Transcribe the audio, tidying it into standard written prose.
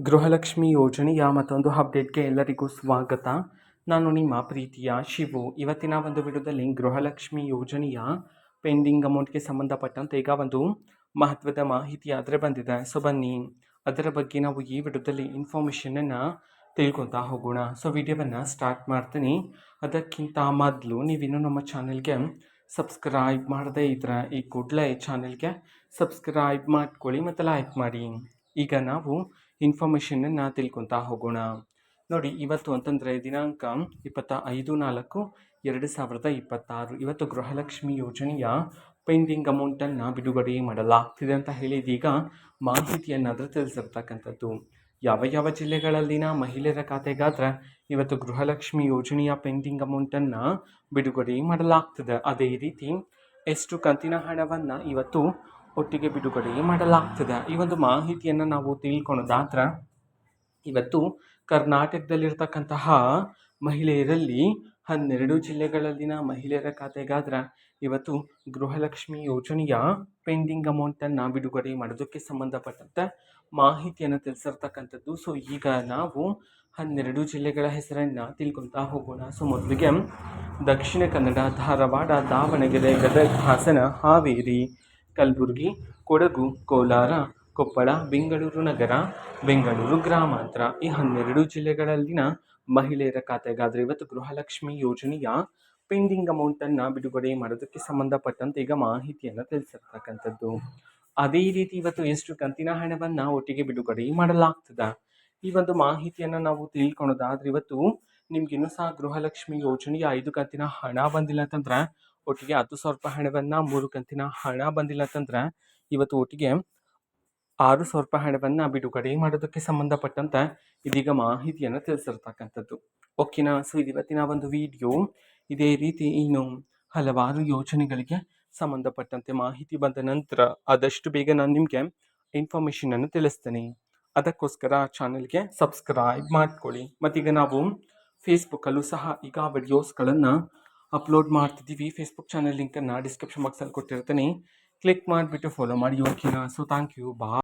ಗೃಹಲಕ್ಷ್ಮಿ ಯೋಜನೆಯ ಮತ್ತೊಂದು ಅಪ್ಡೇಟ್ಗೆ ಎಲ್ಲರಿಗೂ ಸ್ವಾಗತ. ನಾನು ನಿಮ್ಮ ಪ್ರೀತಿಯ ಶಿವು. ಇವತ್ತಿನ ಒಂದು ವಿಡಿಯೋದಲ್ಲಿ ಗೃಹಲಕ್ಷ್ಮಿ ಯೋಜನೆಯ ಪೆಂಡಿಂಗ್ ಅಮೌಂಟ್ಗೆ ಸಂಬಂಧಪಟ್ಟಂತೆ ಈಗ ಒಂದು ಮಹತ್ವದ ಮಾಹಿತಿ ಆದರೆ ಬಂದಿದೆ. ಸೊ ಬನ್ನಿ ಅದರ ಬಗ್ಗೆ ನಾವು ಈ ವಿಡಿಯೋದಲ್ಲಿ ಇನ್ಫಾರ್ಮೇಷನನ್ನು ತಿಳ್ಕೊತಾ ಹೋಗೋಣ. ಸೊ ವಿಡಿಯೋವನ್ನು ಸ್ಟಾರ್ಟ್ ಮಾಡ್ತೀನಿ. ಅದಕ್ಕಿಂತ ಮೊದಲು ನೀವಿನ್ನೂ ನಮ್ಮ ಚಾನೆಲ್ಗೆ ಸಬ್ಸ್ಕ್ರೈಬ್ ಮಾಡದೇ ಇದ್ರೆ ಈ ಕೂಡಲೇ ಚಾನೆಲ್ಗೆ ಸಬ್ಸ್ಕ್ರೈಬ್ ಮಾಡ್ಕೊಳ್ಳಿ ಮತ್ತು ಲೈಕ್ ಮಾಡಿ. ಈಗ ನಾವು ಇನ್ಫಾರ್ಮೇಷನನ್ನು ತಿಳ್ಕೊತಾ ಹೋಗೋಣ. ನೋಡಿ, ಇವತ್ತು ಅಂತಂದರೆ ದಿನಾಂಕ 25/4/2026 ಇವತ್ತು ಗೃಹಲಕ್ಷ್ಮಿ ಯೋಜನೆಯ ಪೆಂಡಿಂಗ್ ಅಮೌಂಟನ್ನು ಬಿಡುಗಡೆ ಮಾಡಲಾಗ್ತಿದೆ ಅಂತ ಹೇಳಿ ಇದೀಗ ಮಾಹಿತಿಯನ್ನಾದರೂ ತಿಳಿಸಿರ್ತಕ್ಕಂಥದ್ದು. ಯಾವ ಯಾವ ಜಿಲ್ಲೆಗಳಲ್ಲಿನ ಮಹಿಳೆಯರ ಖಾತೆಗಾದ್ರೆ ಇವತ್ತು ಗೃಹಲಕ್ಷ್ಮಿ ಯೋಜನೆಯ ಪೆಂಡಿಂಗ್ ಅಮೌಂಟನ್ನು ಬಿಡುಗಡೆ ಮಾಡಲಾಗ್ತದೆ. ಅದೇ ರೀತಿ ಎಷ್ಟು ಕಂತಿನ ಹಣವನ್ನು ಇವತ್ತು ಒಟ್ಟಿಗೆ ಬಿಡುಗಡೆ ಮಾಡಲಾಗ್ತದೆ. ಈ ಒಂದು ಮಾಹಿತಿಯನ್ನು ನಾವು ತಿಳ್ಕೊಳ್ಳೋದಾದ್ರೆ ಇವತ್ತು ಕರ್ನಾಟಕದಲ್ಲಿರ್ತಕ್ಕಂತಹ ಮಹಿಳೆಯರಲ್ಲಿ 12 ಜಿಲ್ಲೆಗಳಲ್ಲಿನ ಮಹಿಳೆಯರ ಖಾತೆಗಾದ್ರೆ ಇವತ್ತು ಗೃಹಲಕ್ಷ್ಮಿ ಯೋಜನೆಯ ಪೆಂಡಿಂಗ್ ಅಮೌಂಟನ್ನು ಬಿಡುಗಡೆ ಮಾಡೋದಕ್ಕೆ ಸಂಬಂಧಪಟ್ಟಂತೆ ಮಾಹಿತಿಯನ್ನು ತಿಳಿಸಿರ್ತಕ್ಕಂಥದ್ದು. ಸೊ ಈಗ ನಾವು 12 ಜಿಲ್ಲೆಗಳ ಹೆಸರನ್ನು ತಿಳ್ಕೊತಾ ಹೋಗೋಣ. ಸೊ ಮೊದಲಿಗೆ ದಕ್ಷಿಣ ಕನ್ನಡ, ಧಾರವಾಡ, ದಾವಣಗೆರೆ, ಗದಗ, ಹಾಸನ, ಹಾವೇರಿ, ಕಲಬುರಗಿ, ಕೊಡಗು, ಕೋಲಾರ, ಕೊಪ್ಪಳ, ಬೆಂಗಳೂರು ನಗರ, ಬೆಂಗಳೂರು ಗ್ರಾಮಾಂತರ ಈ 12 ಜಿಲ್ಲೆಗಳಲ್ಲಿನ ಮಹಿಳೆಯರ ಖಾತೆಗಾದರೆ ಇವತ್ತು ಗೃಹಲಕ್ಷ್ಮಿ ಯೋಜನೆಯ ಪೆಂಡಿಂಗ್ ಅಮೌಂಟನ್ನು ಬಿಡುಗಡೆ ಮಾಡೋದಕ್ಕೆ ಸಂಬಂಧಪಟ್ಟಂತೆ ಈಗ ಮಾಹಿತಿಯನ್ನು ತಿಳಿಸಿರ್ತಕ್ಕಂಥದ್ದು. ಅದೇ ರೀತಿ ಇವತ್ತು ಎಷ್ಟು ಕಂತಿನ ಹಣವನ್ನು ಒಟ್ಟಿಗೆ ಬಿಡುಗಡೆ ಮಾಡಲಾಗ್ತದೆ ಈ ಒಂದು ಮಾಹಿತಿಯನ್ನು ನಾವು ತಿಳ್ಕೊಳ್ಳೋದಾದ್ರೆ ಇವತ್ತು ನಿಮ್ಗಿನ್ನೂ ಸಹ ಗೃಹಲಕ್ಷ್ಮಿ ಯೋಜನೆಯ 5 ಕಂತಿನ ಹಣ ಬಂದಿಲ್ಲ ಅಂತಂದ್ರೆ ಒಟ್ಟಿಗೆ 10,000 ರೂಪಾಯಿ ಹಣವನ್ನು, 3 ಕಂತಿನ ಹಣ ಬಂದಿಲ್ಲ ಅಂತಂದ್ರೆ ಇವತ್ತು ಒಟ್ಟಿಗೆ 6,000 ರೂಪಾಯಿ ಹಣವನ್ನು ಬಿಡುಗಡೆ ಮಾಡೋದಕ್ಕೆ ಸಂಬಂಧಪಟ್ಟಂತೆ ಇದೀಗ ಮಾಹಿತಿಯನ್ನು ತಿಳಿಸಿರ್ತಕ್ಕಂಥದ್ದು. ಓಕೆನಾ? ಸೊ ಇದು ಇವತ್ತಿನ ಒಂದು ವಿಡಿಯೋ. ಇದೇ ರೀತಿ ಇನ್ನು ಹಲವಾರು ಯೋಜನೆಗಳಿಗೆ ಸಂಬಂಧಪಟ್ಟಂತೆ ಮಾಹಿತಿ ಬಂದ ನಂತರ ಆದಷ್ಟು ಬೇಗ ನಾನು ನಿಮಗೆ ಇನ್ಫಾರ್ಮೇಷನನ್ನು ತಿಳಿಸ್ತೇನೆ. ಅದಕ್ಕೋಸ್ಕರ ಚಾನೆಲ್ಗೆ ಸಬ್ಸ್ಕ್ರೈಬ್ ಮಾಡ್ಕೊಳ್ಳಿ. ಮತ್ತೀಗ ನಾವು ಫೇಸ್ಬುಕ್ಕಲ್ಲೂ ಸಹ ಈಗ ವಿಡಿಯೋಸ್ಗಳನ್ನು ಅಪ್ಲೋಡ್ ಮಾಡ್ತಿದ್ದೀವಿ. ಫೇಸ್ಬುಕ್ ಚಾನಲ್ ಲಿಂಕನ್ನು ಡಿಸ್ಕ್ರಿಪ್ಷನ್ ಬಾಕ್ಸಲ್ಲಿ ಕೊಟ್ಟಿರ್ತೀನಿ. ಕ್ಲಿಕ್ ಮಾಡಿಬಿಟ್ಟು ಫಾಲೋ ಮಾಡಿ. ಓಕೆನಾ? So thank you. ಬಾಯ್.